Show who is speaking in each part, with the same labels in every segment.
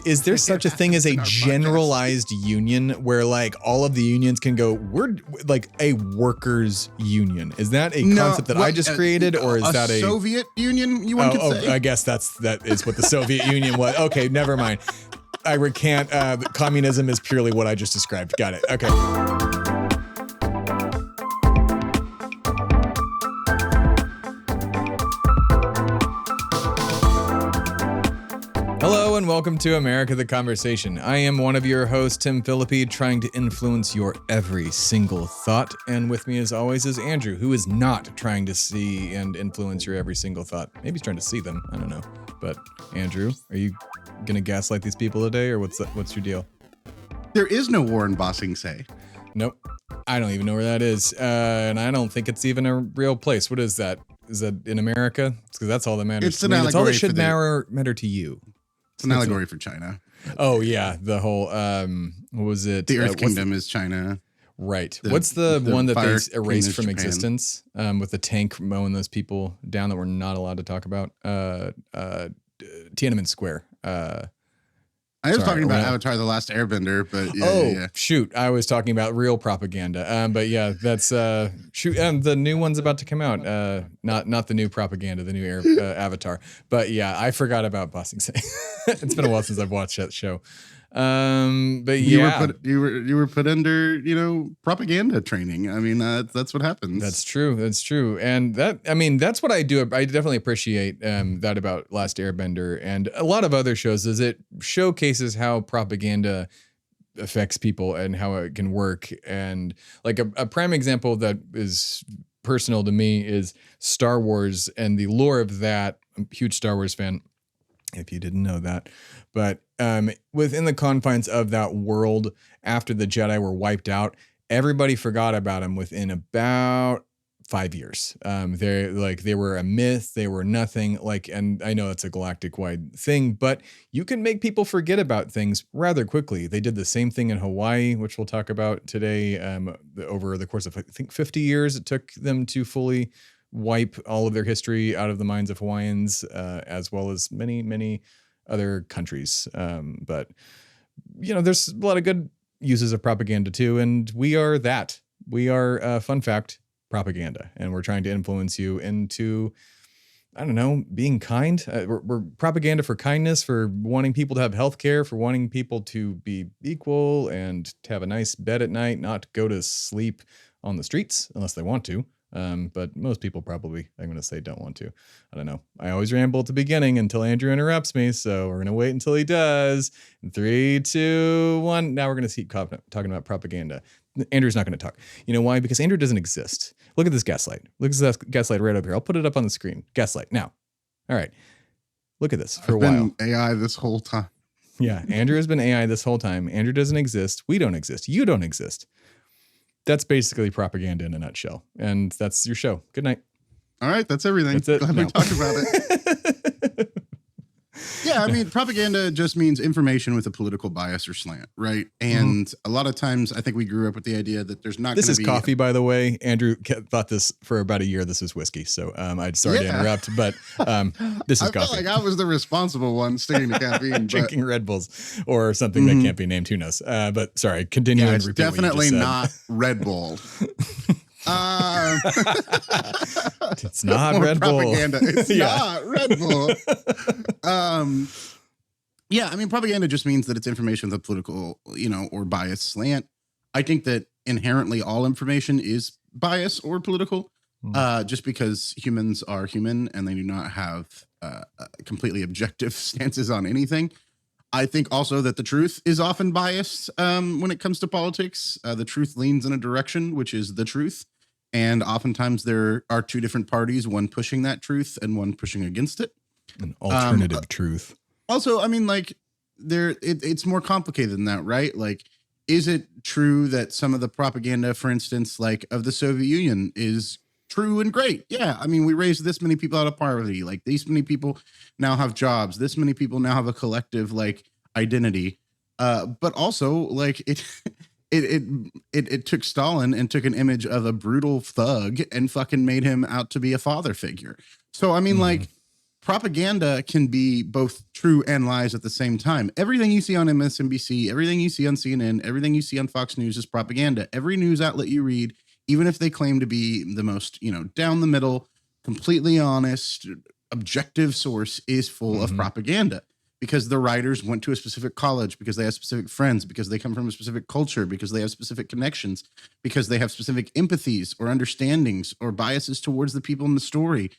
Speaker 1: Is there such a thing as a generalized union where like all of the unions can go, we're like a workers union? Is that a concept that I just created, or is that a
Speaker 2: Soviet Union? One could say.
Speaker 1: I guess that is what the Soviet Union was. Okay, never mind. I recant. Communism is purely what I just described. Got it. Okay. Hello and welcome to America the Conversation. I am one of your hosts, Tim Phillippe, trying to influence your every single thought. And with me as always is Andrew, who is not trying to see and influence your every single thought. Maybe he's trying to see them. I don't know. But Andrew, are you going to gaslight these people today, or what's your deal?
Speaker 2: There is no war in Bossing Say.
Speaker 1: Nope. I don't even know where that is. And I don't think it's even a real place. What is that? Is that in America? Because that's all that matters.
Speaker 2: It's an allegory.
Speaker 1: It's all that should matter to you.
Speaker 2: It's an allegory for China.
Speaker 1: Oh yeah, the whole what was it?
Speaker 2: The Earth Kingdom is China.
Speaker 1: Right. What's the one that they erased from existence? With the tank mowing those people down that we're not allowed to talk about. Tiananmen Square.
Speaker 2: I was talking about Avatar: The Last Airbender, but yeah.
Speaker 1: Shoot, I was talking about real propaganda. But yeah, that's shoot. The new one's about to come out. Not the new propaganda, the new Avatar. But yeah, I forgot about Bossing Say. It's been a while since I've watched that show. But yeah,
Speaker 2: you were put under propaganda training. I mean, that's what happens.
Speaker 1: That's true. And that's what I do. I definitely appreciate that about Last Airbender and a lot of other shows, is it showcases how propaganda affects people and how it can work. And like a prime example that is personal to me is Star Wars and the lore of that. I'm a huge Star Wars fan, if you didn't know that. But within the confines of that world, after the Jedi were wiped out, everybody forgot about them within about 5 years. They were a myth. They were nothing. And I know it's a galactic-wide thing, but you can make people forget about things rather quickly. They did the same thing in Hawaii, which we'll talk about today. Over the course of, I think, 50 years, it took them to fully wipe all of their history out of the minds of Hawaiians, as well as many, many other countries. But there's a lot of good uses of propaganda too. And we are that. We are, fun fact, propaganda. And we're trying to influence you into, I don't know, being kind. We're propaganda for kindness, for wanting people to have health care, for wanting people to be equal and to have a nice bed at night, not go to sleep on the streets unless they want to. But most people probably, I'm going to say, don't want to. I don't know. I always ramble at the beginning until Andrew interrupts me. So we're going to wait until he does. 3, 2, 1. Now we're going to keep talking about propaganda. Andrew's not going to talk. You know why? Because Andrew doesn't exist. Look at this gaslight. Look at this gaslight right up here. I'll put it up on the screen. Gaslight. Now. All right. Look at this for a while.
Speaker 2: I've been AI this whole time.
Speaker 1: Yeah. Andrew has been AI this whole time. Andrew doesn't exist. We don't exist. You don't exist. That's basically propaganda in a nutshell. And that's your show. Good night.
Speaker 2: All right. That's everything.
Speaker 1: That's it.
Speaker 2: Glad we talked about it. Yeah. I mean, propaganda just means information with a political bias or slant, right? And a lot of times I think we grew up with the idea that there's not going to be...
Speaker 1: This is coffee, by the way. Andrew thought this for about a year. This is whiskey. So I'm sorry to interrupt, but this is coffee.
Speaker 2: I felt like I was the responsible one sticking to caffeine.
Speaker 1: Drinking Red Bulls or something that can't be named. Who knows? But sorry, continue and repeat
Speaker 2: definitely not Red Bull.
Speaker 1: It's not Red Bull.
Speaker 2: It's not Red Bull. Yeah, I mean, propaganda just means that it's information with a political, or bias slant. I think that inherently all information is bias or political, just because humans are human and they do not have completely objective stances on anything. I think also that the truth is often biased when it comes to politics. The truth leans in a direction, which is the truth. And oftentimes there are two different parties, one pushing that truth and one pushing against it.
Speaker 1: An alternative truth.
Speaker 2: Also, I mean, it's more complicated than that, right? Like, is it true that some of the propaganda, for instance, like of the Soviet Union is true and great? Yeah. I mean, we raised this many people out of poverty. Like, these many people now have jobs. This many people now have a collective, identity. But also, it took Stalin and took an image of a brutal thug and fucking made him out to be a father figure. So, I mean, propaganda can be both true and lies at the same time. Everything you see on MSNBC, everything you see on CNN, everything you see on Fox News is propaganda. Every news outlet you read, even if they claim to be the most, down the middle, completely honest, objective source, is full of propaganda, because the writers went to a specific college, because they have specific friends, because they come from a specific culture, because they have specific connections, because they have specific empathies or understandings or biases towards the people in the story.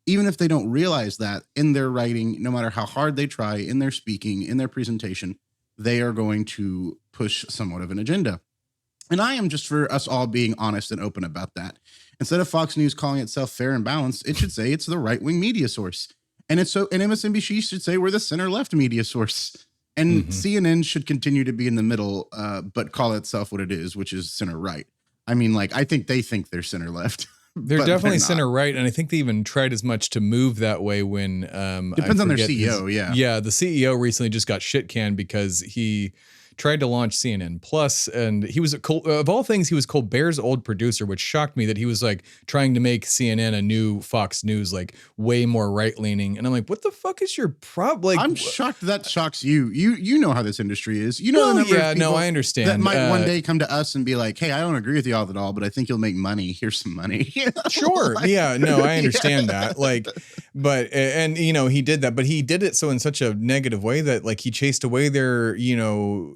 Speaker 2: Even if they don't realize that in their writing, no matter how hard they try, in their speaking, in their presentation, they are going to push somewhat of an agenda. And I am just for us all being honest and open about that. Instead of Fox News calling itself fair and balanced, it should say it's the right-wing media source. And MSNBC should say we're the center-left media source. And CNN should continue to be in the middle, but call itself what it is, which is center-right. I mean, I think they think they're center-left.
Speaker 1: They're definitely center right, and I think they even tried as much to move that way when
Speaker 2: depends on their CEO.
Speaker 1: Yeah, the CEO recently just got shit canned because he tried to launch CNN Plus, and he was of all things, he was Colbert's old producer, which shocked me that he was trying to make CNN a new Fox News, way more right leaning. And I'm like, what the fuck is your problem?
Speaker 2: I'm shocked that shocks you. You know how this industry is. You know,
Speaker 1: I understand
Speaker 2: that might one day come to us and be like, hey, I don't agree with you all at all, but I think you'll make money. Here's some money.
Speaker 1: Sure. I understand that. But he did that, but he did it so in such a negative way that he chased away their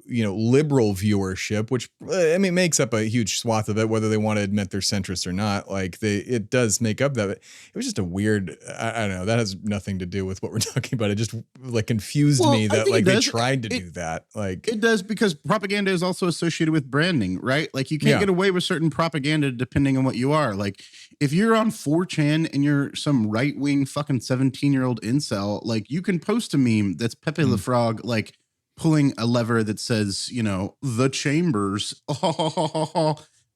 Speaker 1: liberal viewership, which makes up a huge swath of it, whether they want to admit they're centrist or not. It does make up that. It was just a weird, I don't know, that has nothing to do with what we're talking about. It just confused me that they tried to do that.
Speaker 2: It does, because propaganda is also associated with branding, right? You can't get away with certain propaganda depending on what you are. If you're on 4chan and you're some right-wing fucking 17-year-old incel, you can post a meme that's Pepe the Frog, pulling a lever that says, the chambers,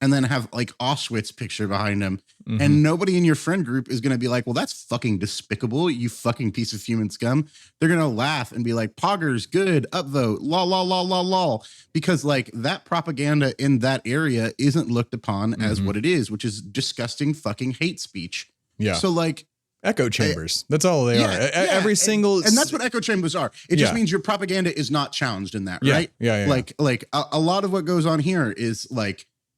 Speaker 2: and then have Auschwitz picture behind him. And nobody in your friend group is going to be like, well, that's fucking despicable, you fucking piece of human scum. They're going to laugh and be like, poggers, good, upvote, lol, lol, lol, lol, lol. Because that propaganda in that area isn't looked upon as what it is, which is disgusting fucking hate speech.
Speaker 1: Yeah.
Speaker 2: So
Speaker 1: echo chambers. That's all they are. Every single,
Speaker 2: and that's what echo chambers are. It just means your propaganda is not challenged in that, right?
Speaker 1: Yeah.
Speaker 2: A lot of what goes on here is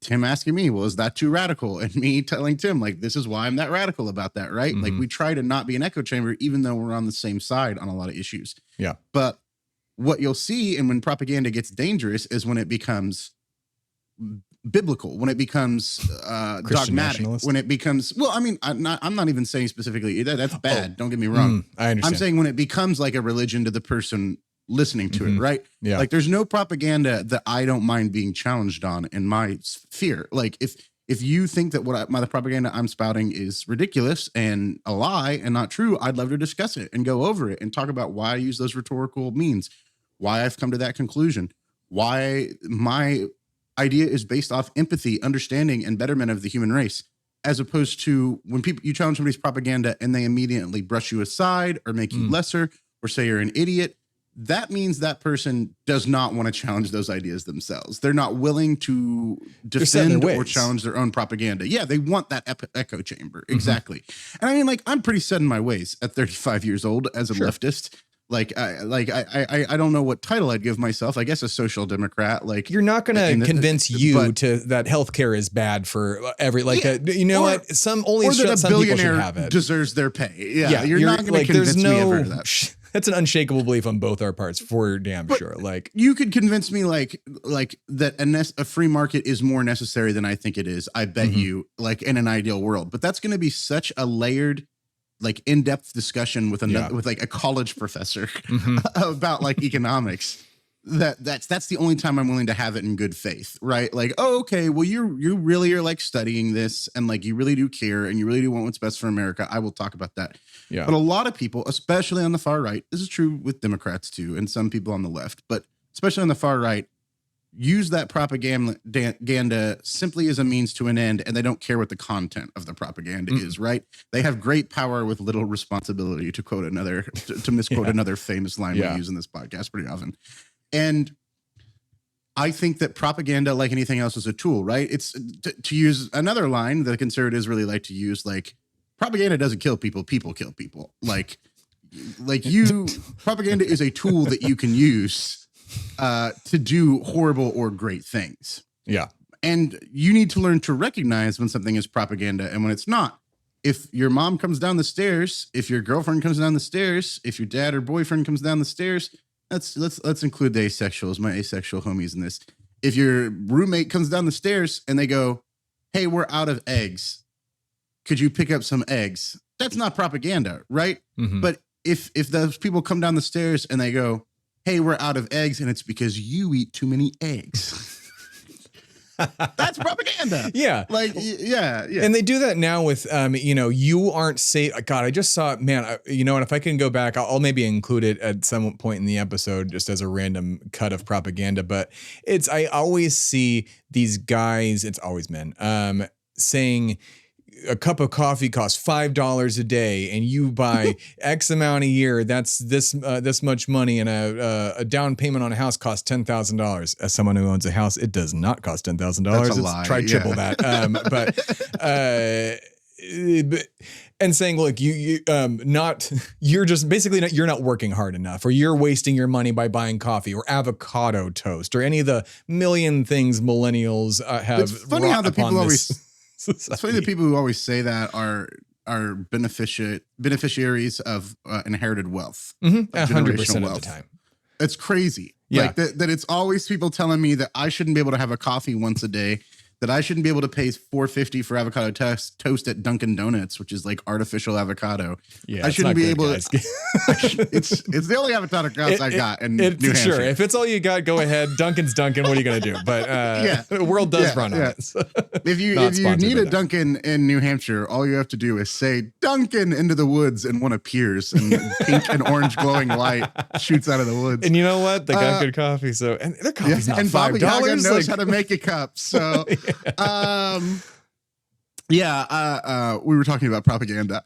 Speaker 2: Tim asking me, well, is that too radical? And me telling Tim, this is why I'm that radical about that, right? We try to not be an echo chamber, even though we're on the same side on a lot of issues.
Speaker 1: Yeah.
Speaker 2: But what you'll see, and when propaganda gets dangerous, is when it becomes biblical, when it becomes dogmatic, when it becomes, I'm not even saying specifically that's bad. Don't get me wrong.
Speaker 1: I understand.
Speaker 2: I'm saying when it becomes like a religion to the person listening to it, right?
Speaker 1: Yeah.
Speaker 2: There's no propaganda that I don't mind being challenged on in my sphere. If you think that the propaganda I'm spouting is ridiculous and a lie and not true, I'd love to discuss it and go over it and talk about why I use those rhetorical means, why I've come to that conclusion, why my idea is based off empathy, understanding, and betterment of the human race, as opposed to when you challenge somebody's propaganda and they immediately brush you aside or make you lesser or say you're an idiot. That means that person does not want to challenge those ideas themselves. They're not willing to defend or challenge their own propaganda. Yeah, they want that echo chamber. Exactly. And I'm pretty set in my ways at 35 years old as a leftist. I don't know what title I'd give myself. I guess a social democrat.
Speaker 1: You're not going to convince that healthcare is bad for every what some only some people should have it.
Speaker 2: Deserves their pay. Yeah, you're not going to convince me ever of that.
Speaker 1: That's an unshakable belief on both our parts, for damn sure.
Speaker 2: You could convince me that a free market is more necessary than I think it is. I bet you, in an ideal world. But that's going to be such a layered, in-depth discussion with a college professor about economics. That's the only time I'm willing to have it in good faith, right? Okay, well, you really are studying this and you really do care and you really do want what's best for America. I will talk about that.
Speaker 1: Yeah.
Speaker 2: But a lot of people, especially on the far right, this is true with Democrats too, and some people on the left, but especially on the far right, use that propaganda simply as a means to an end, and they don't care what the content of the propaganda is, right? They have great power with little responsibility, to quote to misquote another famous line we use in this podcast pretty often. And I think that propaganda, like anything else, is a tool, right? It's to use another line that conservatives really like to use, propaganda doesn't kill people, people kill people. propaganda is a tool that you can use to do horrible or great things.
Speaker 1: Yeah.
Speaker 2: And you need to learn to recognize when something is propaganda and when it's not. If your mom comes down the stairs, if your girlfriend comes down the stairs, if your dad or boyfriend comes down the stairs, let's include the asexuals, my asexual homies in this. If your roommate comes down the stairs and they go, "Hey, we're out of eggs. Could you pick up some eggs?" That's not propaganda, right?
Speaker 1: Mm-hmm.
Speaker 2: But if those people come down the stairs and they go, "Hey, we're out of eggs," and it's because you eat too many eggs. That's propaganda.
Speaker 1: Yeah.
Speaker 2: Like, yeah.
Speaker 1: And they do that now with, you aren't safe. God, I just saw, man, you know, and if I can go back, I'll maybe include it at some point in the episode just as a random cut of propaganda. But I always see these guys, it's always men, saying, a cup of coffee costs $5 a day and you buy X amount a year. That's this much money, and a down payment on a house costs $10,000. As someone who owns a house, it does not cost $10,000. It's lie. Try triple that. And saying, look, you're just basically you're not working hard enough, or you're wasting your money by buying coffee or avocado toast or any of the million things millennials have.
Speaker 2: It's funny how the people always. It's funny that people who always say that are beneficiaries of inherited wealth.
Speaker 1: 100% of the time.
Speaker 2: It's crazy.
Speaker 1: Yeah.
Speaker 2: Like that it's always people telling me that I shouldn't be able to have a coffee once a day, that I shouldn't be able to pay $4.50 for avocado toast at Dunkin' Donuts, which is like artificial avocado.
Speaker 1: Yeah,
Speaker 2: I shouldn't be able to. It's the only avocado toast I got in New Hampshire.
Speaker 1: Sure, if it's all you got, go ahead. Dunkin's Dunkin'. What are you gonna do? But the world does run on it. So.
Speaker 2: If you need a Dunkin' in New Hampshire, all you have to do is say Dunkin' into the woods, and one appears, and pink and orange glowing light shoots out of the woods.
Speaker 1: And you know what? They got good coffee. So and their coffee's not $5.
Speaker 2: Bobby knows how to make a cup. So. We were talking about propaganda.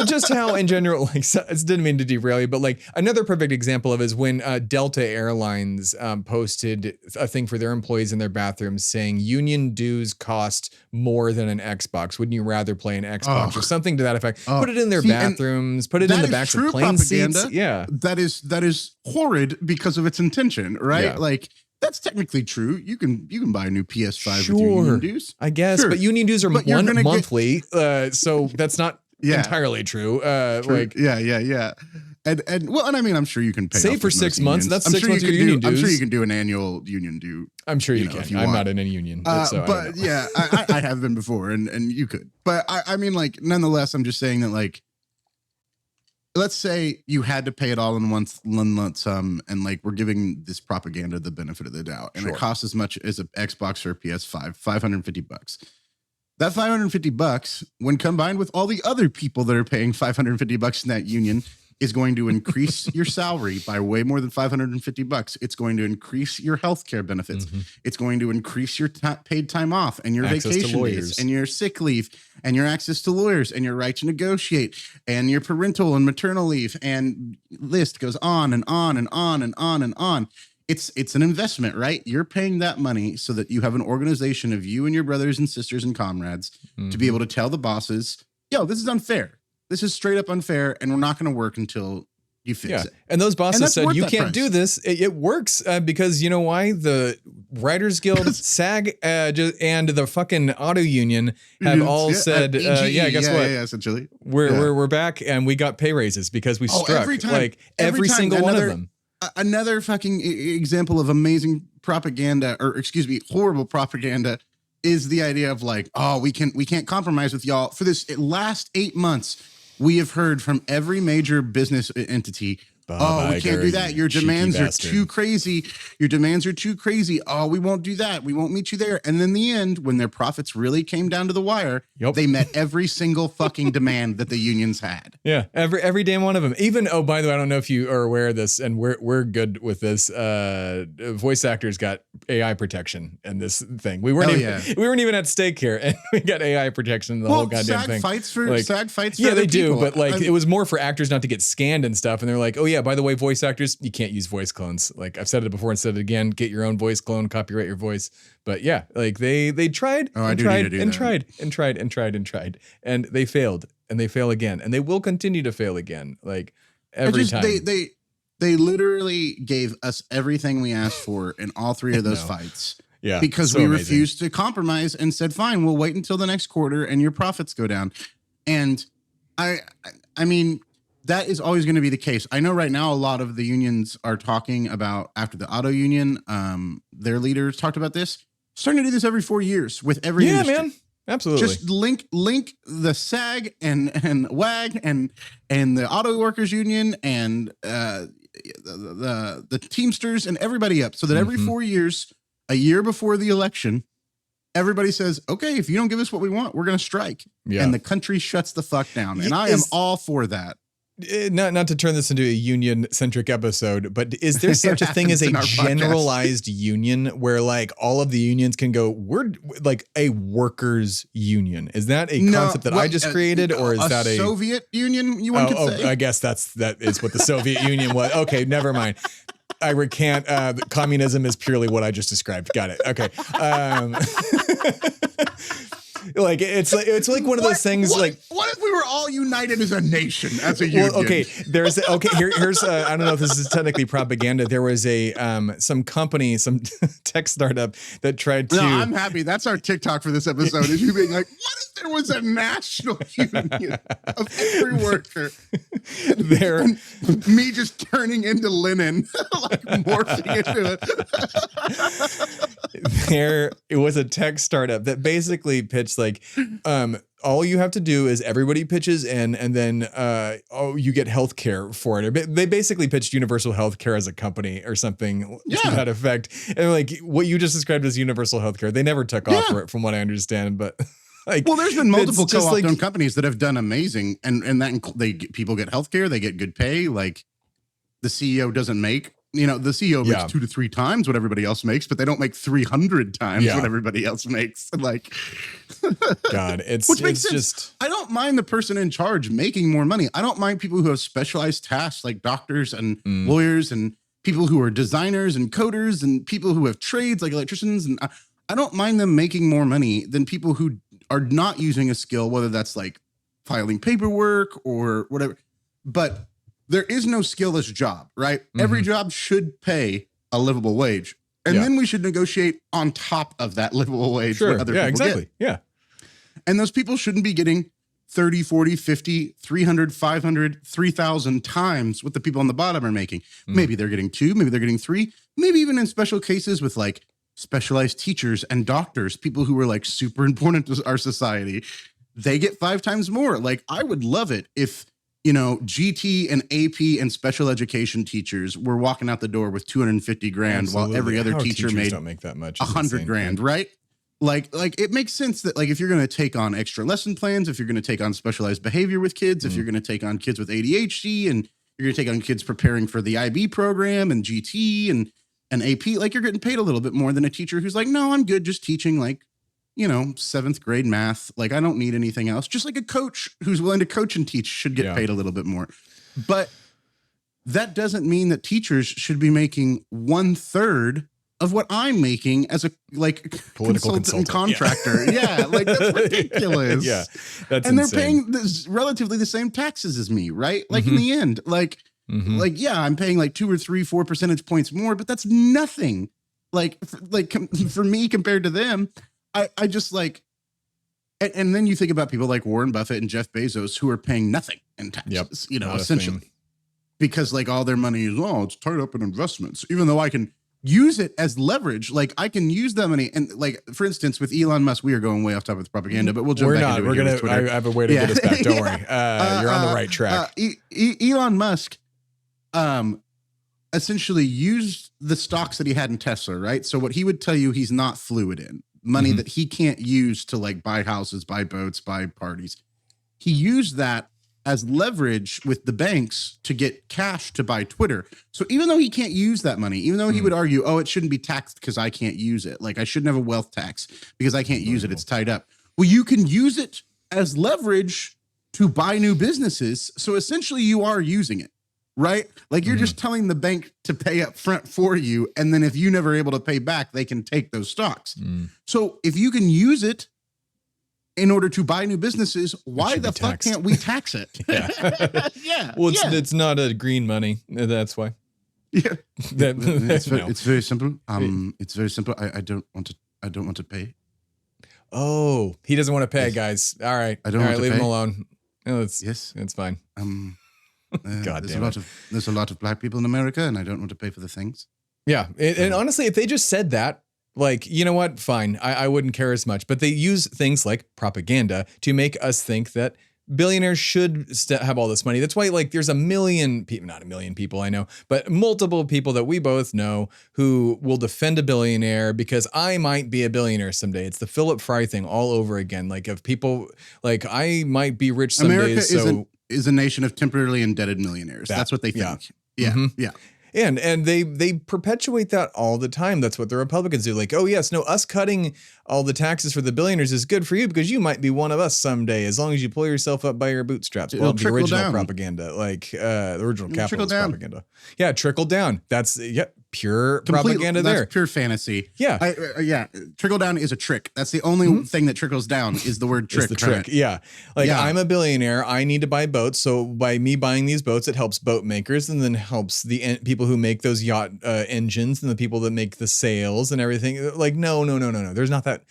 Speaker 1: Just how in general, like, so, I didn't mean to derail you, but like another perfect example of is when Delta Airlines posted a thing for their employees in their bathrooms saying union dues cost more than an Xbox. Wouldn't you rather play an Xbox or something to that effect? Put it in their bathrooms, put it in the backs of plane seats. Yeah,
Speaker 2: that is horrid because of its intention, right?
Speaker 1: Yeah.
Speaker 2: Like. That's technically true. You can buy a new PS5 with your union dues.
Speaker 1: I guess, but union dues are monthly, so that's not entirely true. And I mean, I'm sure you can pay. Save for 6 months. That's 6 months of your union dues.
Speaker 2: I'm sure you can do an annual union due.
Speaker 1: I'm sure you can. I'm not in any union,
Speaker 2: I have been before, and you could. But I mean, like, nonetheless, I'm just saying that, like, let's say you had to pay it all in one lump sum, and like we're giving this propaganda the benefit of the doubt, and it costs as much as an Xbox or a PS5, $550. That $550, when combined with all the other people that are paying $550 in that union, is going to increase your salary by way more than $550. It's going to increase your healthcare benefits. Mm-hmm. It's going to increase your paid time off and your vacation days and your sick leave and your access to lawyers and your right to negotiate and your parental and maternal leave, and list goes on and on and on and on and on. It's an investment, right? You're paying that money so that you have an organization of you and your brothers and sisters and comrades to be able to tell the bosses, yo, this is unfair. This is straight up unfair, and we're not going to work until you fix it.
Speaker 1: And those bosses said, you can't do this. It works because you know why? The Writers Guild, SAG, and the fucking auto union have all said, guess what?
Speaker 2: Yeah, essentially.
Speaker 1: We're back, and we got pay raises because we struck. Every single one of them.
Speaker 2: Another fucking example of amazing propaganda, horrible propaganda, is the idea of like, oh, we can't compromise with y'all. For this last 8 months, we have heard from every major business entity, we can't do that. Your demands are too crazy. Your demands are too crazy. Oh, we won't do that. We won't meet you there. And in the end, when their profits really came down to the wire, they met every single fucking demand that the unions had.
Speaker 1: Yeah, every damn one of them. Even, oh, by the way, I don't know if you are aware of this, and we're good with this. Voice actors got AI protection in this thing. We weren't even at stake here, and we got AI protection in the whole goddamn
Speaker 2: SAG
Speaker 1: thing.
Speaker 2: SAG fights for
Speaker 1: yeah,
Speaker 2: other
Speaker 1: they do,
Speaker 2: people.
Speaker 1: but like it was more for actors not to get scanned and stuff. And they're like, oh yeah, by the way, voice actors, you can't use voice clones. Like I've said it before and said it again, get your own voice clone, copyright your voice. But yeah, like they tried and tried and they failed. and they fail again, and they will continue to fail again. Like every time.
Speaker 2: They literally gave us everything we asked for in all three of those fights.
Speaker 1: Yeah,
Speaker 2: because
Speaker 1: so
Speaker 2: we
Speaker 1: amazing.
Speaker 2: refused to compromise and said, fine, we'll wait until the next quarter and your profits go down. And I mean, that is always going to be the case. I know right now a lot of the unions are talking about, after the auto union, their leaders talked about this, starting to do this every 4 years with every industry. Man.
Speaker 1: Absolutely.
Speaker 2: Just link the SAG and WAG and the auto workers union and the Teamsters and everybody up, so that every 4 years, a year before the election, everybody says, okay, if you don't give us what we want, we're going to strike. Yeah. And the country shuts the fuck down. And I am all for that.
Speaker 1: Not to turn this into a union centric episode, but is there such a thing as a generalized union where like all of the unions can go, we're like a workers union? Is that a concept that I just created, or is that a
Speaker 2: Soviet union? You want to say?
Speaker 1: I guess that is what the Soviet Union was. Okay, never mind. I recant. Communism is purely what I just described. Got it. Okay. Like it's like one of those things. What
Speaker 2: if we were all united as a nation, as a union?
Speaker 1: Well, okay, here's I don't know if this is technically propaganda. There was some company, some tech startup that tried to.
Speaker 2: No, I'm happy. That's our TikTok for this episode. Is you being like, what if there was a national union of every worker?
Speaker 1: There,
Speaker 2: me just turning into linen, like morphing into it.
Speaker 1: It was a tech startup that basically pitched like, all you have to do is everybody pitches in, and then you get healthcare for it. Or they basically pitched universal healthcare as a company or something to that effect. And like what you just described as universal healthcare, they never took off for it, from what I understand. But like,
Speaker 2: well, there's been multiple co-op companies that have done amazing, and that people get healthcare, they get good pay. Like the CEO doesn't make. The CEO makes 2 to 3 times what everybody else makes, but they don't make 300 times what everybody else makes. Like,
Speaker 1: God,
Speaker 2: which makes sense. Just, I don't mind the person in charge making more money. I don't mind people who have specialized tasks like doctors and lawyers and people who are designers and coders and people who have trades like electricians. And I don't mind them making more money than people who are not using a skill, whether that's like filing paperwork or whatever. But there is no skillless job, right? Every job should pay a livable wage. And then we should negotiate on top of that livable wage what other people
Speaker 1: exactly.
Speaker 2: get.
Speaker 1: Yeah.
Speaker 2: And those people shouldn't be getting 30, 40, 50, 300, 500, 3,000 times what the people on the bottom are making. Maybe they're getting 2, maybe they're getting 3, maybe even in special cases with like specialized teachers and doctors, people who are like super important to our society, they get 5 times more. Like I would love it if GT and AP and special education teachers were walking out the door with 250 grand while every other teacher
Speaker 1: don't make that much.
Speaker 2: 100 grand, right? Like it makes sense that like if you're going to take on extra lesson plans, if you're going to take on specialized behavior with kids, if you're going to take on kids with ADHD, and you're going to take on kids preparing for the IB program and GT and AP, like you're getting paid a little bit more than a teacher who's like, no, I'm good just teaching like 7th grade math. Like I don't need anything else. Just like a coach who's willing to coach and teach should get paid a little bit more. But that doesn't mean that teachers should be making 1/3 of what I'm making as a political consultant contractor. Yeah. Like that's ridiculous.
Speaker 1: That's
Speaker 2: and
Speaker 1: insane.
Speaker 2: They're paying relatively the same taxes as me, right? Like in the end, like I'm paying like 2 or 3, 4 percentage points more, but that's nothing. For me compared to them. I just like, and then you think about people like Warren Buffett and Jeff Bezos who are paying nothing in taxes, essentially, because like all their money is, it's tied up in investments, even though I can use it as leverage. Like I can use that money. And like, for instance, with Elon Musk, we are going way off topic with propaganda, but we'll jump back into it.
Speaker 1: I have a way to get us back. Don't worry. You're on the right track.
Speaker 2: Elon Musk, essentially used the stocks that he had in Tesla, right? So what he would tell you he's not fluid in. Money that he can't use to like buy houses, buy boats, buy parties. He used that as leverage with the banks to get cash to buy Twitter. So even though he can't use that money, even though he would argue, it shouldn't be taxed because I can't use it. Like I shouldn't have a wealth tax because I can't use it. It's tied up. Well, you can use it as leverage to buy new businesses. So essentially you are using it. Right? Like you're just telling the bank to pay up front for you. And then if you never able to pay back, they can take those stocks. So if you can use it in order to buy new businesses, why the fuck
Speaker 1: taxed.
Speaker 2: can't we tax it?
Speaker 1: Yeah. Well, it's not a green money. That's why.
Speaker 2: Yeah.
Speaker 1: No.
Speaker 2: It's very simple. It's very simple. I don't want to pay.
Speaker 1: Oh, he doesn't want to pay, guys. All right.
Speaker 2: I don't want to
Speaker 1: leave
Speaker 2: pay.
Speaker 1: him alone. No,
Speaker 2: Yes.
Speaker 1: it's fine. God damn it.
Speaker 2: There's a lot of black people in America, and I don't want to pay for the things.
Speaker 1: Yeah. And honestly, if they just said that, like, you know what? Fine. I wouldn't care as much. But they use things like propaganda to make us think that billionaires should have all this money. That's why, like, there's a million people, not a million people I know, but multiple people that we both know who will defend a billionaire because I might be a billionaire someday. It's the Phillippe Fry thing all over again. Like, if people, like, I might be rich someday.
Speaker 2: America is a nation of temporarily indebted millionaires. That's what they think. Yeah.
Speaker 1: Mm-hmm.
Speaker 2: Yeah.
Speaker 1: And they perpetuate that all the time. That's what the Republicans do. Like, oh yes, no, us cutting all the taxes for the billionaires is good for you because you might be one of us someday, as long as you pull yourself up by your bootstraps. Well, the original down. Propaganda, like the original capitalist propaganda. Yeah, trickle down. That's pure propaganda there.
Speaker 2: That's pure fantasy.
Speaker 1: Yeah.
Speaker 2: Trickle down is a trick. That's the only thing that trickles down is the word trick.
Speaker 1: It's the trick. Yeah. Like, I'm a billionaire. I need to buy boats. So by me buying these boats, it helps boat makers and then helps the people who make those yacht engines and the people that make the sails and everything. Like, no. There's not that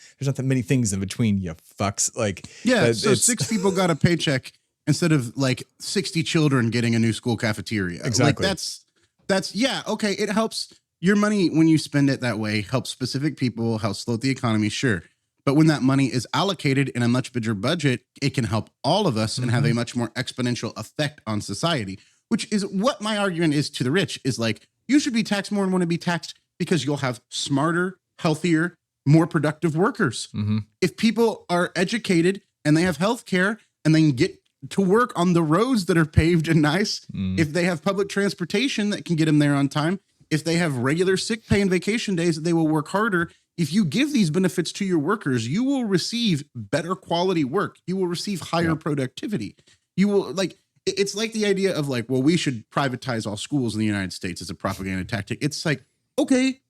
Speaker 1: many things in between, you fucks. Like,
Speaker 2: so 6 people got a paycheck instead of like 60 children getting a new school cafeteria.
Speaker 1: Exactly.
Speaker 2: Like that's okay. It helps your money when you spend it that way, helps specific people, helps float the economy, sure. But when that money is allocated in a much bigger budget, it can help all of us and have a much more exponential effect on society, which is what my argument is to the rich is like, you should be taxed more and want to be taxed because you'll have smarter, healthier, more productive workers. If people are educated and they have health care and they can get to work on the roads that are paved and nice, if they have public transportation that can get them there on time, if they have regular sick pay and vacation days, they will work harder. If you give these benefits to your workers, you will receive better quality work. You will receive higher productivity. You will it's like the idea of like, well, we should privatize all schools in the United States as a propaganda tactic. It's like, okay,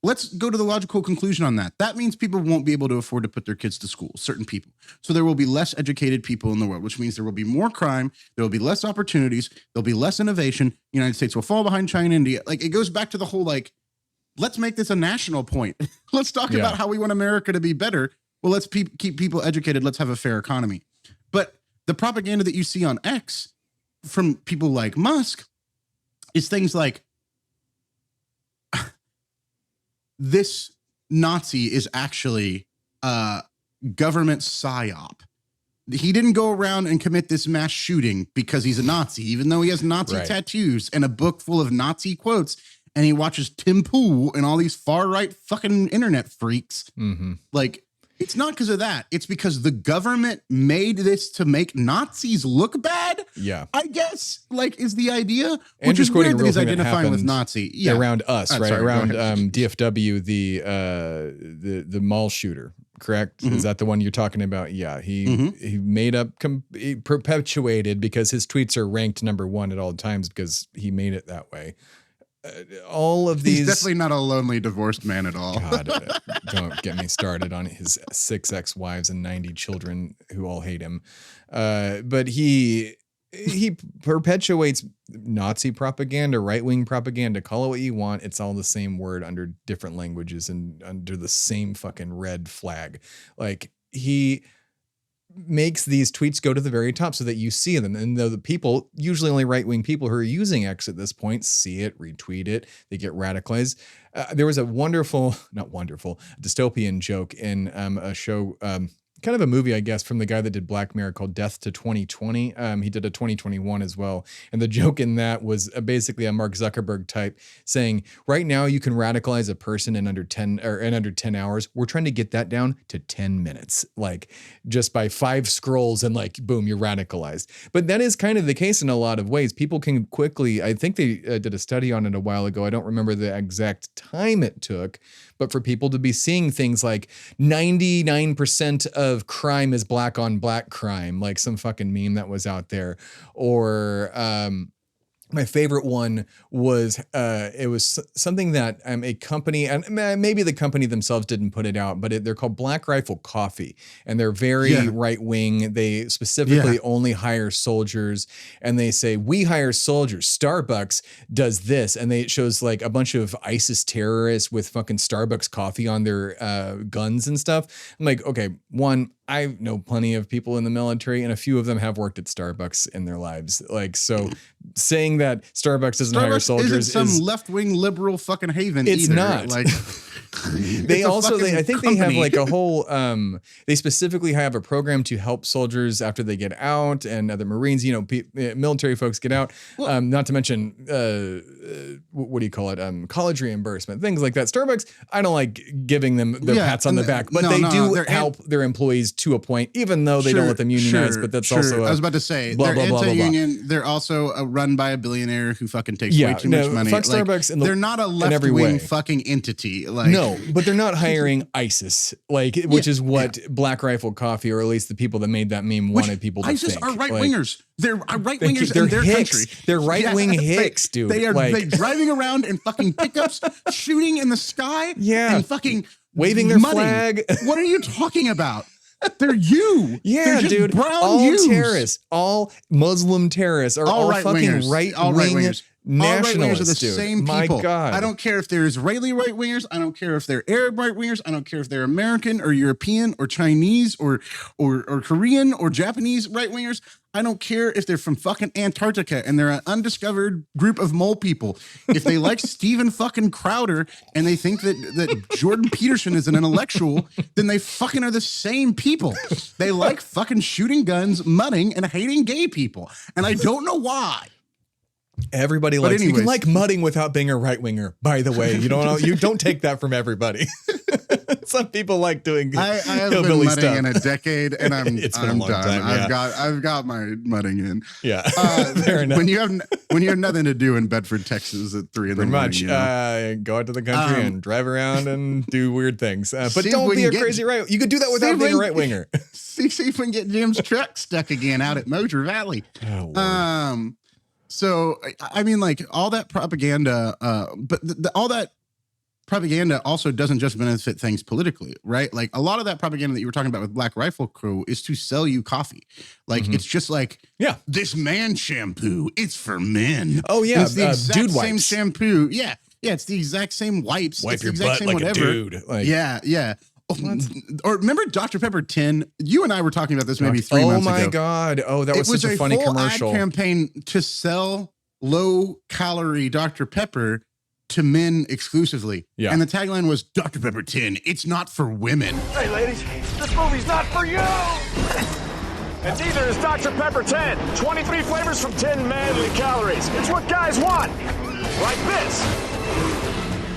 Speaker 2: let's go to the logical conclusion on that. That means people won't be able to afford to put their kids to school, certain people. So there will be less educated people in the world, which means there will be more crime. There will be less opportunities. There'll be less innovation. The United States will fall behind China and India. Like, it goes back to the whole, like, let's make this a national point. Let's talk about how we want America to be better. Well, let's keep people educated. Let's have a fair economy. But the propaganda that you see on X from people like Musk is things like, this Nazi is actually a government psyop. He didn't go around and commit this mass shooting because he's a Nazi, even though he has Nazi tattoos and a book full of Nazi quotes, and he watches Tim Pool and all these far-right fucking internet freaks. Like, it's not because of that. It's because the government made this to make Nazis look bad.
Speaker 1: Yeah.
Speaker 2: I guess, like, is the idea.
Speaker 1: And
Speaker 2: which
Speaker 1: just
Speaker 2: is
Speaker 1: quoting
Speaker 2: weird that he's
Speaker 1: identifying
Speaker 2: identifying with Nazi.
Speaker 1: Around us, right?
Speaker 2: Sorry,
Speaker 1: around DFW, the mall shooter, correct? Is that the one you're talking about? Yeah. He made up, he perpetuated because his tweets are ranked #1 at all times because he made it that way. All of these.
Speaker 2: He's definitely not a lonely divorced man at all.
Speaker 1: God, don't get me started on his 6 ex-wives and 90 children who all hate him. But he perpetuates Nazi propaganda, right-wing propaganda. Call it what you want. It's all the same word under different languages and under the same fucking red flag. Like, he makes these tweets go to the very top so that you see them. And the people, usually only right-wing people who are using X at this point, see it, retweet it, they get radicalized. There was a dystopian joke in a show, kind of a movie, I guess, from the guy that did Black Mirror called Death to 2020. He did a 2021 as well. And the joke in that was basically a Mark Zuckerberg type saying, right now you can radicalize a person in under 10 hours. We're trying to get that down to 10 minutes, like just by 5 scrolls and like, boom, you're radicalized. But that is kind of the case in a lot of ways. People can quickly, I think they did a study on it a while ago. I don't remember the exact time it took, but for people to be seeing things like 99% of crime is black on black crime, like some fucking meme that was out there, or my favorite one was it was something that a company, and maybe the company themselves didn't put it out, but they're called Black Rifle Coffee, and they're very right wing. They specifically only hire soldiers, and they say, we hire soldiers. Starbucks does this, and it shows like a bunch of ISIS terrorists with fucking Starbucks coffee on their guns and stuff. I'm like, okay, one, I know plenty of people in the military, and a few of them have worked at Starbucks in their lives. Like, so saying that Starbucks doesn't hire soldiers
Speaker 2: isn't some left-wing liberal fucking haven.
Speaker 1: It's
Speaker 2: either.
Speaker 1: not.
Speaker 2: Like,
Speaker 1: they also, I think company. They have like a whole, they specifically have a program to help soldiers after they get out, and other Marines, you know, military folks get out. Well, not to mention, what do you call it? College reimbursement, things like that. Starbucks, I don't like giving them their pats on the back, but they do help their employees to a point, even though they don't let them unionize. But that's also
Speaker 2: I was about to say they're anti-union. They're also run by a billionaire who fucking takes way too much money.
Speaker 1: Fuck Starbucks.
Speaker 2: They're not a left-wing fucking entity. Like,
Speaker 1: no, but they're not hiring ISIS, like, which is what Black Rifle Coffee, or at least the people that made that meme, wanted people to
Speaker 2: ISIS
Speaker 1: think.
Speaker 2: are right-wingers. They're right-wingers
Speaker 1: in
Speaker 2: their
Speaker 1: Hicks.
Speaker 2: country.
Speaker 1: They're right-wing Hicks, dude.
Speaker 2: They are driving around in fucking pickups, shooting in the sky, and fucking
Speaker 1: waving their flag.
Speaker 2: What are you talking about? They're you.
Speaker 1: Yeah, dude.
Speaker 2: Brown
Speaker 1: all terrorists, all Muslim terrorists are all fucking right-wing nationalists,
Speaker 2: are the same people.
Speaker 1: My God.
Speaker 2: I don't care if they're Israeli right-wingers. I don't care if they're Arab right-wingers. I don't care if they're American or European or Chinese or Korean or Japanese right-wingers. I don't care if they're from fucking Antarctica and they're an undiscovered group of mole people. If they like Steven fucking Crowder and they think that Jordan Peterson is an intellectual, then they fucking are the same people. They like fucking shooting guns, mudding, and hating gay people. And I don't know why.
Speaker 1: Everybody likes, you can like mudding without being a right winger, by the way. You don't know, you don't take that from everybody. Some people like doing
Speaker 2: I haven't been mudding stuff in a decade, and I'm done.
Speaker 1: Yeah.
Speaker 2: I've got my mudding in.
Speaker 1: Yeah. Fair enough.
Speaker 2: When you have nothing to do in Bedford, Texas at 3 in the morning.
Speaker 1: Pretty much. Go out to the country and drive around and do weird things. But don't be a crazy right. You could do that without being a right winger.
Speaker 2: See if we can get Jim's truck stuck again out at Motor Valley.
Speaker 1: Oh,
Speaker 2: so, I mean, like, all that propaganda, but all that propaganda also doesn't just benefit things politically, right? Like, a lot of that propaganda that you were talking about with Black Rifle Crew is to sell you coffee. Like, it's just like, this man shampoo, it's for men.
Speaker 1: Oh, yeah.
Speaker 2: It's the exact
Speaker 1: dude
Speaker 2: same
Speaker 1: wipes.
Speaker 2: shampoo. Yeah. Yeah, it's the exact same wipes.
Speaker 1: Wipe
Speaker 2: it's
Speaker 1: your
Speaker 2: the exact
Speaker 1: butt
Speaker 2: same
Speaker 1: like
Speaker 2: whatever.
Speaker 1: a dude. Like,
Speaker 2: yeah. Or remember Dr. Pepper 10? You and I were talking about this maybe 3 months ago.
Speaker 1: Oh my God. Oh, that was such a funny commercial.
Speaker 2: Ad campaign to sell low calorie Dr. Pepper to men exclusively.
Speaker 1: Yeah.
Speaker 2: And the tagline was Dr. Pepper 10. It's not for women.
Speaker 3: Hey ladies, this movie's not for you. And neither is Dr. Pepper 10. 23 flavors from 10 manly calories. It's what guys want. Like this.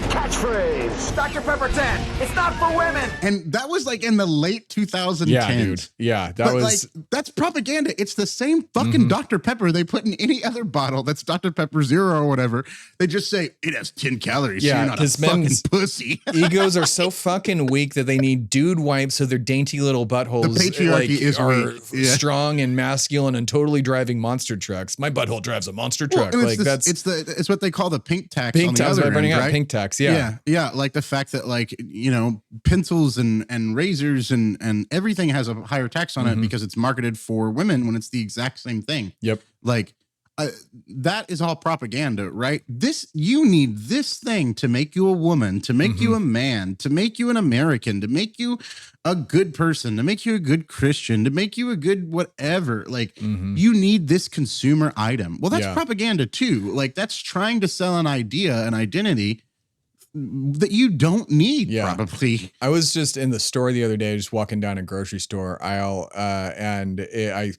Speaker 3: Catchphrase. Dr. Pepper 10. It's not for women.
Speaker 2: And that was like in the late 2010s.
Speaker 1: Yeah, dude. Yeah, that was
Speaker 2: like, that's propaganda. It's the same fucking Dr. Pepper they put in any other bottle that's Dr. Pepper Zero or whatever. They just say it has 10 calories.
Speaker 1: Yeah,
Speaker 2: so you're not a fucking pussy.
Speaker 1: Egos are so fucking weak that they need dude wipes so their dainty little buttholes
Speaker 2: the patriarchy
Speaker 1: are strong and masculine and totally driving monster trucks. My butthole drives a monster truck.
Speaker 2: Well,
Speaker 1: like
Speaker 2: it's what they call the pink tax.
Speaker 1: Pink
Speaker 2: on the
Speaker 1: tax,
Speaker 2: other
Speaker 1: burning
Speaker 2: end,
Speaker 1: out
Speaker 2: right?
Speaker 1: pink tax. Yeah.
Speaker 2: Like the fact that, like, you know, pencils and razors and everything has a higher tax on it because it's marketed for women when it's the exact same thing.
Speaker 1: Yep.
Speaker 2: Like that is all propaganda, right? You need this thing to make you a woman, to make you a man, to make you an American, to make you a good person, to make you a good Christian, to make you a good whatever. Like you need this consumer item. Well, that's propaganda too. Like that's trying to sell an idea, an identity that you don't need, probably.
Speaker 1: I was just in the store the other day, just walking down a grocery store aisle, and I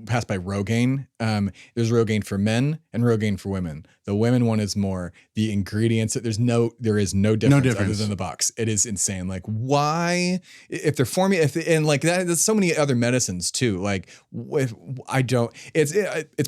Speaker 1: passed by Rogaine. There's Rogaine for men and Rogaine for women. The women one is more. The ingredients, there is no difference other than the box. It is insane. Like, why, if they're and like that, there's so many other medicines too. Like, it's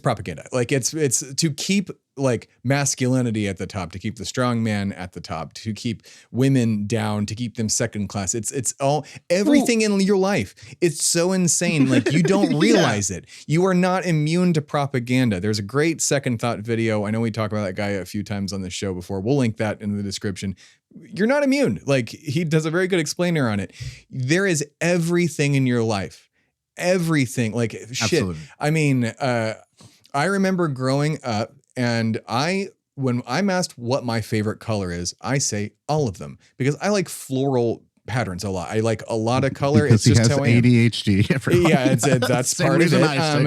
Speaker 1: propaganda. Like, it's to keep like masculinity at the top, to keep the strong man at the top, to keep women down, to keep them second class. It's all everything in your life. It's so insane. Like, you don't realize it. You are not immune to propaganda. There's a great Second Thought video. I know we talked about that guy a few times on the show before. We'll link that in the description. You're not immune. Like, he does a very good explainer on it. There is everything in your life. Everything. Like, shit. Absolutely. I mean, I remember growing up, and when I'm asked what my favorite color is, I say all of them, because I like floral patterns a lot. I like a lot of color.
Speaker 2: Because
Speaker 1: it's just
Speaker 2: how
Speaker 1: ADHD.
Speaker 2: Everyone.
Speaker 1: Yeah, that's part of it.
Speaker 2: Same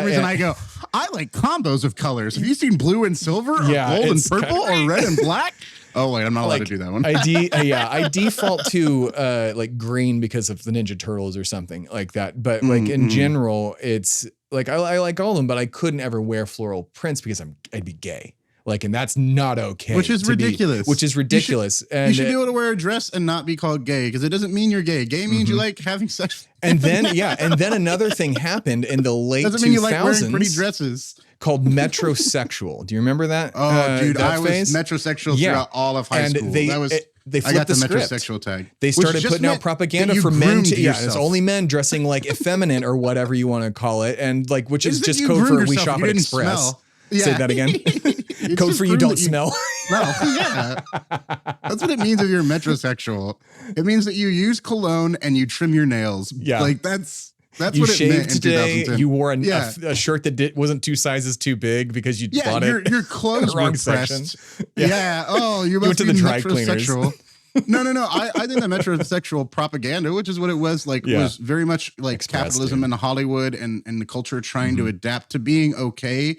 Speaker 2: reason I go, I like combos of colors. Have you seen blue and silver, or gold and purple, or red and black? Oh wait, I'm not allowed to do that one.
Speaker 1: I default to like green because of the Ninja Turtles or something like that. But like in general, it's like I like all of them, but I couldn't ever wear floral prints because I'd be gay. Like, and that's not okay.
Speaker 2: Which is ridiculous.
Speaker 1: You
Speaker 2: should be able to wear a dress and not be called gay, because it doesn't mean you're gay. Gay means you like having sex.
Speaker 1: And then another thing happened in the late 2000s. Doesn't mean you like wearing pretty
Speaker 2: dresses.
Speaker 1: Called metrosexual. Do you remember that?
Speaker 2: Oh, dude, I
Speaker 1: phase?
Speaker 2: was metrosexual throughout all of high school.
Speaker 1: They flipped
Speaker 2: I got
Speaker 1: the
Speaker 2: script.
Speaker 1: Metrosexual
Speaker 2: tag.
Speaker 1: They started putting out propaganda for men. It's only men dressing like effeminate or whatever you want to call it, and like, which is just code for we shop at Express. Yeah. Say that again. Code for you don't smell.
Speaker 2: No, yeah. That's what it means if you're metrosexual. It means that you use cologne and you trim your nails. Yeah. Like, that's what it meant in 2010.
Speaker 1: You wore a shirt that wasn't 2 sizes too big because you bought it.
Speaker 2: Your clothes were pressed. Yeah. Oh, you must
Speaker 1: be
Speaker 2: the dry metrosexual. No. I think the metrosexual propaganda, which is what it was, like, was very much like capitalism and Hollywood and the culture trying to adapt to being okay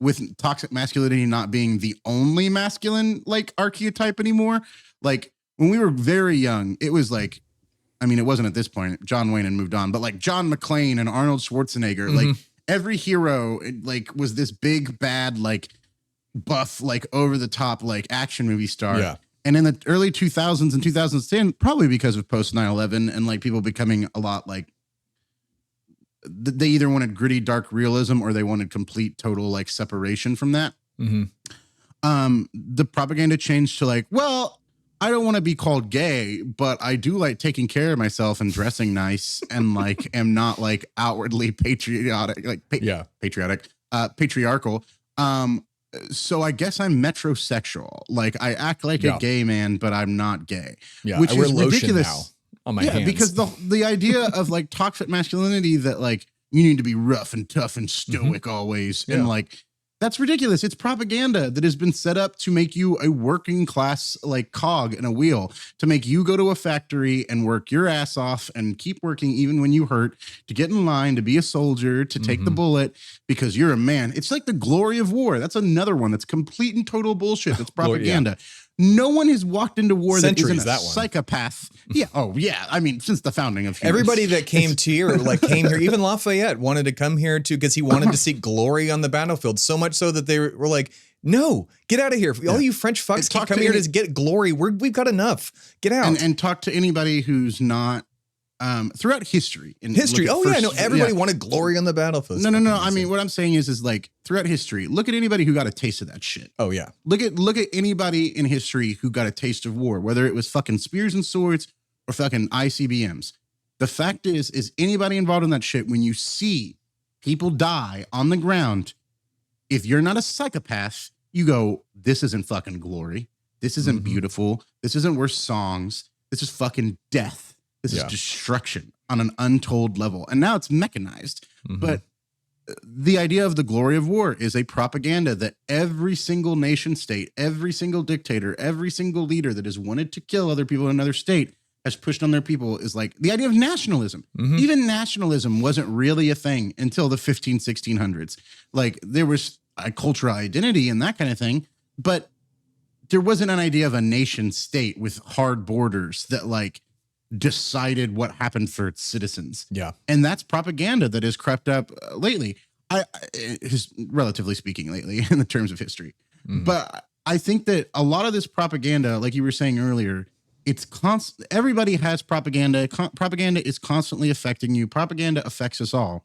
Speaker 2: with toxic masculinity not being the only masculine like archetype anymore. Like, when we were very young, it was like, I mean, it wasn't at this point. John Wayne had moved on, but like John McClane and Arnold Schwarzenegger, like every hero, like, was this big bad, like, buff, like, over the top, like, action movie star. Yeah. And in the early 2000s and 2010, probably because of post 9/11 and like people becoming a lot like, they either wanted gritty, dark realism or they wanted complete, total like separation from that. The propaganda changed to like, well, I don't want to be called gay, but I do like taking care of myself and dressing nice and like am not like outwardly patriotic, like patriarchal. So I guess I'm metrosexual. Like, I act like a gay man, but I'm not gay.
Speaker 1: Yeah,
Speaker 2: which
Speaker 1: I wear
Speaker 2: is
Speaker 1: lotion
Speaker 2: ridiculous.
Speaker 1: now on my hands.
Speaker 2: Because the idea of like toxic masculinity that like you need to be rough and tough and stoic always, and like, that's ridiculous. It's propaganda that has been set up to make you a working class like cog in a wheel, to make you go to a factory and work your ass off and keep working even when you hurt, to get in line, to be a soldier, to take the bullet because you're a man. It's like the glory of war. That's another one that's complete and total bullshit. That's propaganda. No one has walked into war that isn't a psychopath. Yeah. Oh, yeah. I mean, since the founding of humans.
Speaker 1: Everybody that came here, even Lafayette wanted to come here too because he wanted to seek glory on the battlefield. So much so that they were like, no, get out of here. All you French fucks keep coming here to get glory. We've got enough. Get out.
Speaker 2: And talk to anybody who's not throughout history.
Speaker 1: I know everybody wanted glory on the battlefield.
Speaker 2: No. I mean, what I'm saying is like throughout history, look at anybody who got a taste of that shit.
Speaker 1: Oh yeah.
Speaker 2: Look at anybody in history who got a taste of war, whether it was fucking spears and swords or fucking ICBMs. The fact is anybody involved in that shit, when you see people die on the ground, if you're not a psychopath, you go, this isn't fucking glory. This isn't beautiful. This isn't worth songs. This is fucking death. This is destruction on an untold level. And now it's mechanized. But the idea of the glory of war is a propaganda that every single nation state, every single dictator, every single leader that has wanted to kill other people in another state has pushed on their people, is like the idea of nationalism. Even nationalism wasn't really a thing until the 1600s. Like, there was a cultural identity and that kind of thing, but there wasn't an idea of a nation state with hard borders that like decided what happened for its citizens. Yeah. And that's propaganda that has crept up lately. Relatively speaking, lately in the terms of history. But I think that a lot of this propaganda, like you were saying earlier, it's constant. Everybody has propaganda. Propaganda is constantly affecting you. Propaganda affects us all.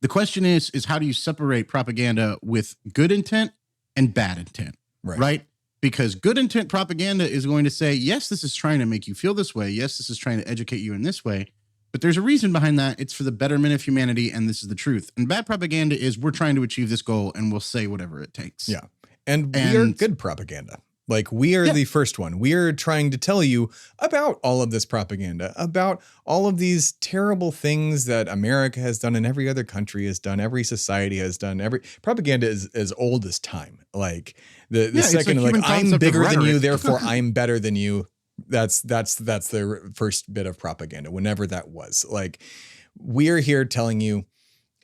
Speaker 2: The question is how do you separate propaganda with good intent and bad intent, right? Because good intent propaganda is going to say, yes, this is trying to make you feel this way. Yes, this is trying to educate you in this way. But there's a reason behind that. It's for the betterment of humanity, and this is the truth. And bad propaganda is we're trying to achieve this goal, and we'll say whatever it takes.
Speaker 1: Yeah. And we are good propaganda. Like, we are the first one. We are trying to tell you about all of this propaganda, about all of these terrible things that America has done and every other country has done, every society has done. Every propaganda is as old as time. Like the second, like I'm bigger than you, therefore I'm better than you. That's the first bit of propaganda, whenever that was. Like, we are here telling you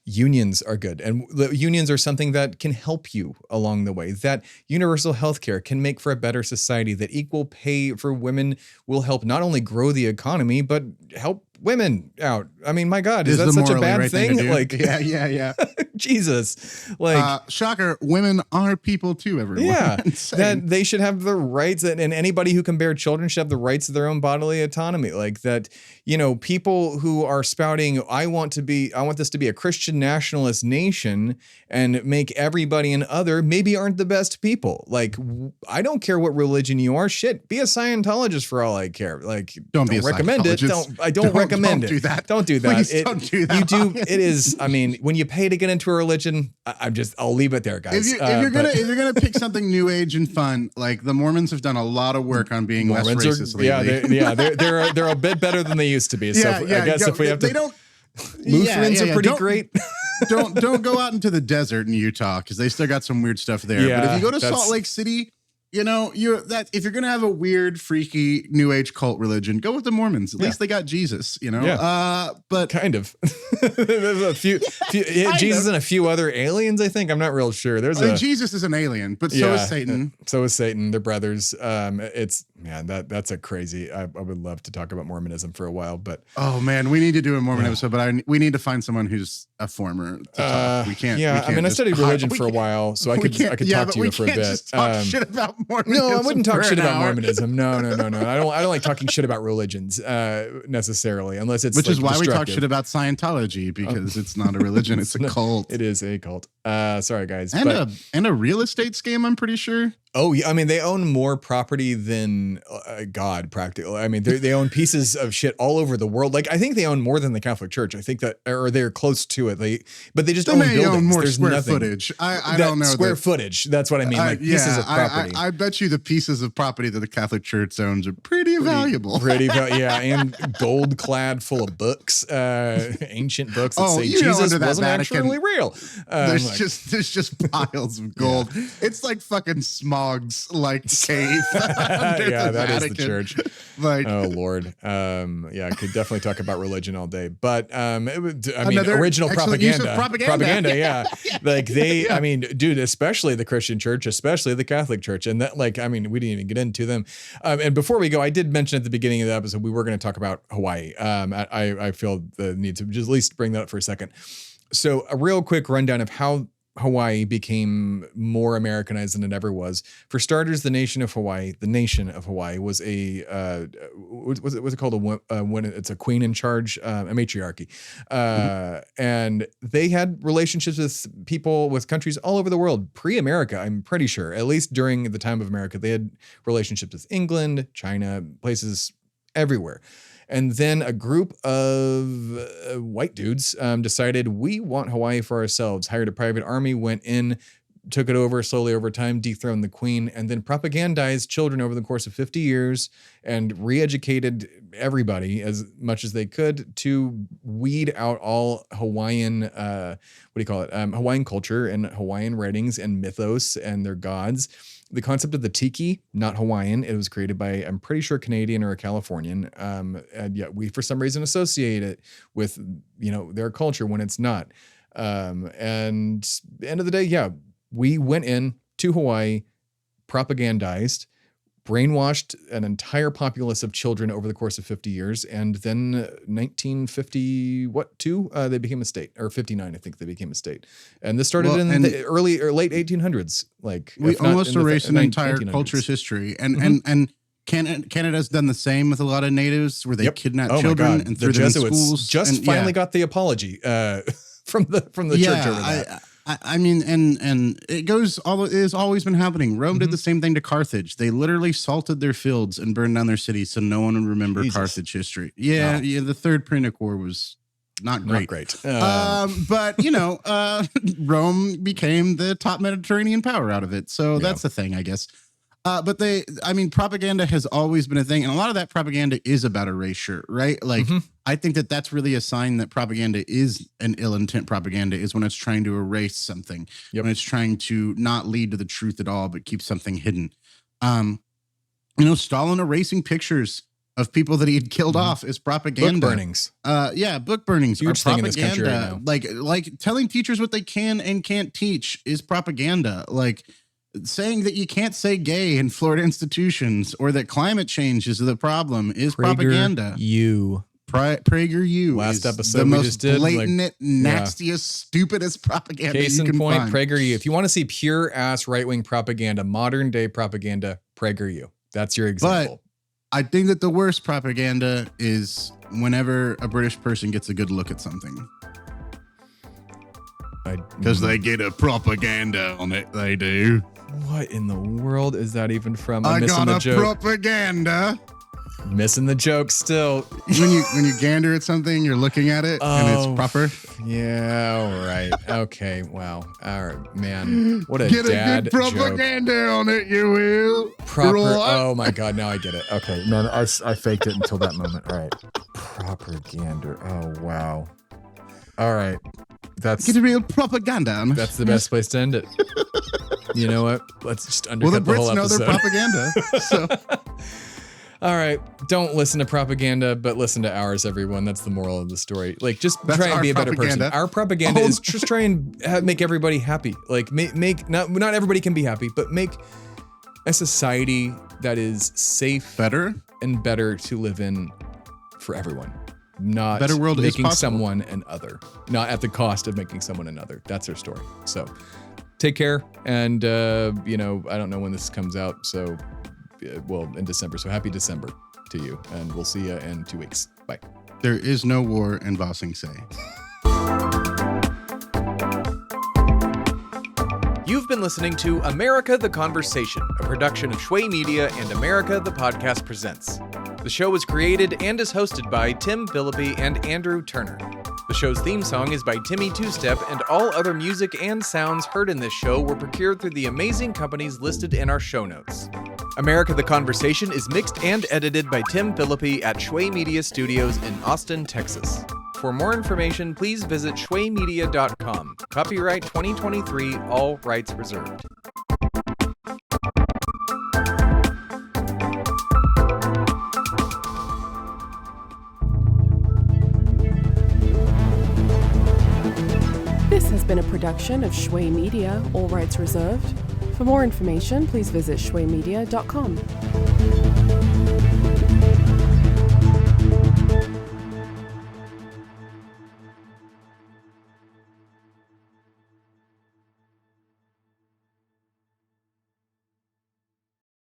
Speaker 1: unions are good, and the unions are something that can help you along the way, that universal health care can make for a better society, that equal pay for women will help not only grow the economy, but help women out. I mean, my God, is that such a bad thing? Like,
Speaker 2: yeah.
Speaker 1: Jesus, like,
Speaker 2: shocker, women are people too, everyone.
Speaker 1: Yeah, that they should have the rights, and anybody who can bear children should have the rights to their own bodily autonomy. Like that, you know, people who are spouting, I want this to be a Christian nationalist nation and make everybody an other, maybe aren't the best people. Like, I don't care what religion you are. Shit, be a Scientologist for all I care. Like, don't recommend it. Don't recommend it.
Speaker 2: Do that.
Speaker 1: Don't do that.
Speaker 2: Please don't do that.
Speaker 1: You do. It is. I mean, when you pay to get into a religion, I'll leave it there, guys.
Speaker 2: If you're gonna pick something new age and fun, like the Mormons have done a lot of work on being less racist lately.
Speaker 1: They're a bit better than they used to be. So I guess if we have to,
Speaker 2: they don't.
Speaker 1: Lutherans are pretty great.
Speaker 2: don't go out into the desert in Utah because they still got some weird stuff there.
Speaker 1: Yeah,
Speaker 2: but if you go to Salt Lake City, you know, if you're gonna have a weird, freaky New Age cult religion, go with the Mormons. At least they got Jesus, you know.
Speaker 1: Yeah.
Speaker 2: But
Speaker 1: kind of. There's a few Jesus and a few other aliens. I think I'm not real sure.
Speaker 2: Jesus is an alien, but so is Satan.
Speaker 1: So is Satan. They're brothers. That's a crazy. I would love to talk about Mormonism for a while, but
Speaker 2: oh man, we need to do a Mormon episode. But we need to find someone who's a former. To talk. We can't.
Speaker 1: Yeah, I studied religion for a while, so I could talk to you for a bit.
Speaker 2: Just talk shit about Mormonism.
Speaker 1: No, I wouldn't talk shit about Mormonism. No. I don't like talking shit about religions necessarily, unless it's
Speaker 2: which is why we talk shit about Scientology, because it's not a religion, it's a cult.
Speaker 1: It is a cult. Sorry guys,
Speaker 2: and a real estate scam, I'm pretty sure.
Speaker 1: Oh yeah, I mean they own more property than God practically. I mean they own pieces of shit all over the world. Like I think they own more than the Catholic Church. I think that, or they're close to it. But they just own buildings.
Speaker 2: Own more
Speaker 1: There's
Speaker 2: square
Speaker 1: nothing.
Speaker 2: footage. I don't know
Speaker 1: square footage. That's what I mean. Like pieces of property.
Speaker 2: I bet you the pieces of property that the Catholic Church owns are pretty valuable.
Speaker 1: Yeah, and gold clad, full of books, ancient books that say Jesus wasn't actually real.
Speaker 2: There's just piles of gold. It's like fucking Smog's cave.
Speaker 1: Yeah, that is the church.
Speaker 2: Like,
Speaker 1: oh Lord. I could definitely talk about religion all day, but original propaganda. Yeah. Like I mean, dude, especially the Christian church, especially the Catholic church. And that, like, I mean, we didn't even get into them. And before we go, I did mention at the beginning of the episode, we were going to talk about Hawaii. I feel the need to just at least bring that up for a second. So a real quick rundown of how Hawaii became more Americanized than it ever was. For starters, the nation of Hawaii was a what's it called, when it's a queen in charge, a matriarchy, and they had relationships with people, with countries all over the world pre-America. I'm pretty sure, at least during the time of America, they had relationships with England, China, places everywhere. And then a group of white dudes decided we want Hawaii for ourselves, hired a private army, went in, took it over slowly over time, dethroned the queen, and then propagandized children over the course of 50 years and re-educated everybody as much as they could to weed out all Hawaiian, Hawaiian culture and Hawaiian writings and mythos and their gods. The concept of the tiki, not Hawaiian. It was created by, I'm pretty sure, Canadian or a Californian. And yet we, for some reason, associate it with, their culture when it's not. And at the end of the day, we went in to Hawaii, propagandized, brainwashed an entire populace of children over the course of 50 years. And then 1950, they became a state, or 59, I think they became a state. And this started in the early or late 1800s. Like
Speaker 2: we almost erased an entire culture's history. And Canada's done the same with a lot of natives where they kidnap children and threw them in schools.
Speaker 1: Just finally got the apology from the church over that.
Speaker 2: I mean, and it has always been happening. Rome did the same thing to Carthage. They literally salted their fields and burned down their cities so no one would remember Carthage history. Yeah, the Third Punic War was not great. But, Rome became the top Mediterranean power out of it. So that's the thing, I guess. But propaganda has always been a thing. And a lot of that propaganda is about erasure, right? Like, I think that that's really a sign that propaganda is an ill intent propaganda, is when it's trying to erase something, when it's trying to not lead to the truth at all, but keep something hidden. Stalin erasing pictures of people that he had killed off is propaganda.
Speaker 1: Book burnings.
Speaker 2: Book burnings.
Speaker 1: Huge thing in this country right now.
Speaker 2: Like telling teachers what they can and can't teach is propaganda. Like, saying that you can't say gay in Florida institutions or that climate change is the problem is propaganda. PragerU.
Speaker 1: Last episode
Speaker 2: the
Speaker 1: we
Speaker 2: most
Speaker 1: just did,
Speaker 2: blatant, nastiest, stupidest propaganda.
Speaker 1: Case
Speaker 2: you
Speaker 1: in
Speaker 2: can
Speaker 1: point,
Speaker 2: find.
Speaker 1: PragerU. If you want to see pure ass right wing propaganda, modern day propaganda, PragerU. That's your example.
Speaker 2: But I think that the worst propaganda is whenever a British person gets a good look at something. Because they get a propaganda on it. They do.
Speaker 1: What in the world is that even from?
Speaker 2: I got a propaganda.
Speaker 1: Missing the joke still.
Speaker 2: When you gander at something, you're looking at it and it's proper.
Speaker 1: Yeah, all right. Okay, wow. All right, man. What a
Speaker 2: Get
Speaker 1: dad
Speaker 2: a good propaganda
Speaker 1: joke.
Speaker 2: On it, you will.
Speaker 1: Proper. Oh my God, now I get it. Okay, man, I faked it until that moment. All right. Propaganda. Oh, wow. All right.
Speaker 2: Get a real propaganda.
Speaker 1: That's the best place to end it. You know what? Let's just undercut the whole episode.
Speaker 2: Well, the Brits know their propaganda. So.
Speaker 1: All right. Don't listen to propaganda, but listen to ours, everyone. That's the moral of the story. Like, just try and be a better person. Our propaganda is just try and make everybody happy. Like, make not everybody can be happy, but make a society that is safe,
Speaker 2: better
Speaker 1: to live in for everyone. Not
Speaker 2: better world
Speaker 1: making someone an other, not at the cost of making someone another. That's our story. So take care. And, I don't know when this comes out. So, in December. So happy December to you. And we'll see you in 2 weeks. Bye.
Speaker 2: There is no war in Bossing Say.
Speaker 4: You've been listening to America the Conversation, a production of Shway Media and America the Podcast Presents. The show was created and is hosted by Tim Phillippe and Andrew Turner. The show's theme song is by Timmy Two Step, and all other music and sounds heard in this show were procured through the amazing companies listed in our show notes. America the Conversation is mixed and edited by Tim Phillippe at Shway Media Studios in Austin, Texas. For more information, please visit shwaymedia.com. Copyright 2023, all rights reserved.
Speaker 5: This has been a production of Shway Media, all rights reserved. For more information, please visit shwaymedia.com.